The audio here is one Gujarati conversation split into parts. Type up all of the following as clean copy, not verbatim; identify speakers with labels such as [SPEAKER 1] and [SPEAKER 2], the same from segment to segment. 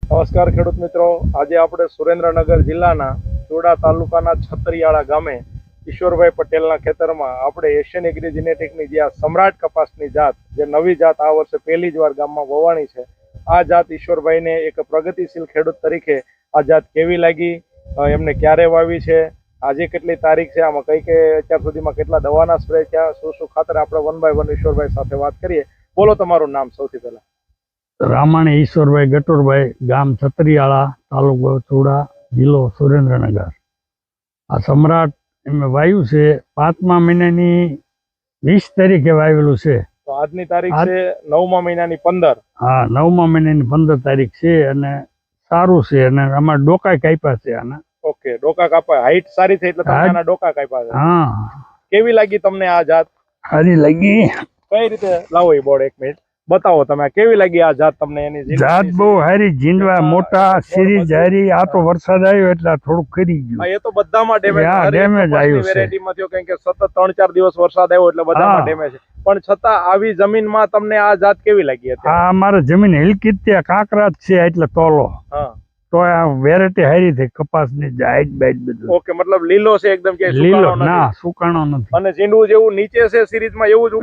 [SPEAKER 1] નમસ્કાર ખેડૂત મિત્રો, આજે આપણે સુરેન્દ્રનગર જિલ્લાના ચોડા તાલુકાના છતરીયાળા ગામે ઈશ્વરભાઈ પટેલના ખેતરમાં આપણે એશિયન એગ્રી જેનેટિકની જે આ સમ્રાટ કપાસની જાત, જે નવી જાત આ વર્ષે પહેલી જ વાર ગામમાં વવાણી છે, આ જાત ઈશ્વરભાઈને એક પ્રગતિશીલ ખેડૂત તરીકે આ જાત કેવી લાગી, એમને ક્યારે વાવી છે, આજે કેટલી તારીખ છે, આમાં કઈ કઈ અત્યાર સુધીમાં કેટલા દવાના સ્પ્રે થયા, શું ખાતર, આપણે 1 by 1 ઈશ્વરભાઈ સાથે વાત કરીએ. બોલો તમારું નામ સૌથી પહેલા.
[SPEAKER 2] રામાણી ઈશ્વરભાઈ ગટુરભાઈ, ગામ છતરીયાળા, તાલુકો ચોડા, જિલ્લો સુરેન્દ્રનગર. આ સમ્રાટ એમ વાયુ છે 5મા મહિનાની 20 તારીખે વાવેલું છે.
[SPEAKER 1] તો આજની તારીખ છે 9મા મહિનાની 15.
[SPEAKER 2] હા, 9મા મહિનાની 15 તારીખ છે અને સારું છે. અને અમારે ડોકા કાપ્યા છે આના.
[SPEAKER 1] ઓકે, ડોકા કાપા, હાઈટ સારી થઈ એટલે તમે આના ડોકા કાપ્યા છે.
[SPEAKER 2] હા.
[SPEAKER 1] કેવી લાગી તમને આ જાત?
[SPEAKER 2] સારી લાગી.
[SPEAKER 1] કઈ રીતે લાવો એ બોર્ડ, 1 મિનિટ બતાવો તમે, કેવી લાગી આ જાત તમને? એની
[SPEAKER 2] જાત બહુ હારી, જીંડવા મોટા, સિરીઝ હારી. આ તો વરસાદ આવ્યો એટલે થોડુંક કરી ગયું.
[SPEAKER 1] એ તો બધામાં ડેમેજ
[SPEAKER 2] આવ્યું છે.
[SPEAKER 1] વેરાયટીમાં થયો, કારણ કે સતત 3-4 દિવસ વરસાદ આવ્યો એટલે બધામાં ડેમેજ છે. પણ છતાં આવી જમીનમાં તમને આ જાત કેવી લાગી હતી?
[SPEAKER 2] આ અમારે જમીન હિલકી ત્યાં કાંકરા છે એટલે તોલો.
[SPEAKER 1] હા,
[SPEAKER 2] તો આ વેરાયટી હારી થઈ કપાસની હાઈટ બાઈટ બધું.
[SPEAKER 1] ઓકે, મતલબ લીલો છે એકદમ, કે
[SPEAKER 2] લીલો ના, સુકાણો નથી.
[SPEAKER 1] અને ઝીંડવું જેવું નીચે છે સિરીઝમાં એવું જ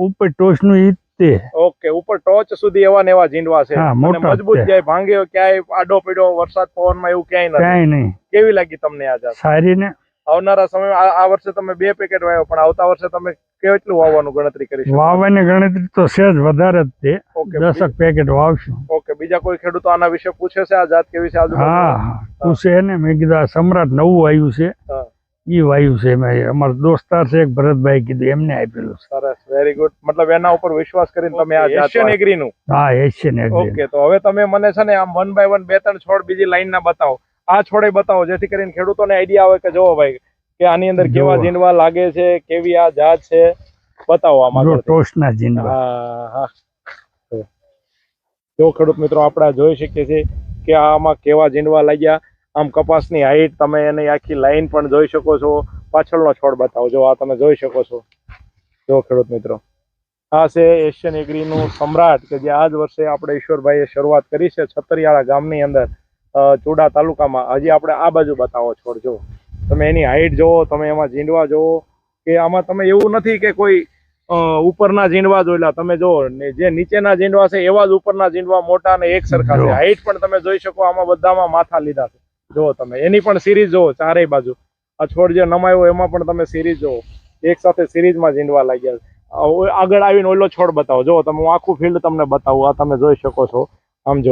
[SPEAKER 2] ઉપર ટોચનું ઈ તે.
[SPEAKER 1] ઓકે, ઉપર ટોચ સુધી એવા ને એવા ઝીંડવા છે, અને મજબૂત જાય, ભાંગ્યો ક્યાંય આડો પડ્યો વરસાદ પવનમાં એવું ક્યાંય
[SPEAKER 2] નહીં.
[SPEAKER 1] કેવી લાગી તમને આ જાત?
[SPEAKER 2] સારી ને.
[SPEAKER 1] આવનારા સમયમાં આ વર્ષે તમે 2 પેકેટ વાવ્યો, પણ આવતા વર્ષે તમે કેટલું વાવવાનું ગણતરી કરી શકો?
[SPEAKER 2] વાવવાની ગણતરી તો સહેજ વધારે જ છે. 10 પેકેટ વાવશું.
[SPEAKER 1] ઓકે, બીજા કોઈ ખેડૂતો આના વિશે પૂછે છે આ જાત કેવી છે?
[SPEAKER 2] હા, પૂછે ને. મેં કીધું આ સમ્રાટ નવું આવ્યું છે, ઈ વાયુ છે. મેં અમારા દોસ્તાર છે એક ભરતભાઈ, કીધું એમને આપેલું.
[SPEAKER 1] સરસ, વેરી ગુડ. મતલબ એના ઉપર વિશ્વાસ કરીને તમે આ એશિયન એગ્રી નું?
[SPEAKER 2] હા, એશિયન એગ્રી.
[SPEAKER 1] ઓકે, તો હવે તમે મને છે ને આમ 1 by 1 2-3 છોડ બીજી લાઈન ના બતાવો. આ છોડે બતાવો, જેથી કરીને ખેડૂતોને આઈડિયા આવે કે જોવો ભાઈ કે આની અંદર કેવા ઝીંડવા લાગે છે, કેવી આ જાત છે, બતાવો આમાં.
[SPEAKER 2] ટોચના ઝીંડવા.
[SPEAKER 1] હા. જો ખેડૂત મિત્રો, આપણે જોઈ શકીએ છીએ કે આમાં કેવા ઝીંડવા લાગ્યા. આમ કપાસની હાઈટ, તમે એની આખી લાઈન પણ જોઈ શકો છો. પાછળનો છોડ બતાવો, જો આ તમે જોઈ શકો છો. જો ખેડૂત મિત્રો, આ છે એશિયન એગ્રી નું સમ્રાટ, કે જે આ જ વર્ષે આપણે ઈશ્વરભાઈએ શરૂઆત કરી છે છતરીયાળા ગામની અંદર, ચોડા તાલુકામાં. હજી આપણે આ બાજુ બતાવો છોડ, જો તમે એની હાઈટ જોવો, તમે એમાં ઝીંડવા જોવો, કે આમાં તમે એવું નથી કે કોઈ ઉપરના ઝીંડવા જોયેલા, તમે જો જે નીચેના ઝીંડવા છે એવા જ ઉપરના ઝીંડવા મોટા અને એક સરખા છે. હાઈટ પણ તમે જોઈ શકો, આમાં બધામાં માથા લીધા છે. જો તમે એની પણ સિરીઝ જોવો ચારેય બાજુ. આ છોડ જે નમાયો એમાં પણ તમે સિરીઝ જોવો, એક સાથે સિરીઝમાં ઝીંડવા લાગ્યા છે. આગળ આવીને ઓલો છોડ બતાવો, જો તમે, હું આખું ફિલ્ડ તમને બતાવું. આ તમે જોઈ શકો છો, આમ જો.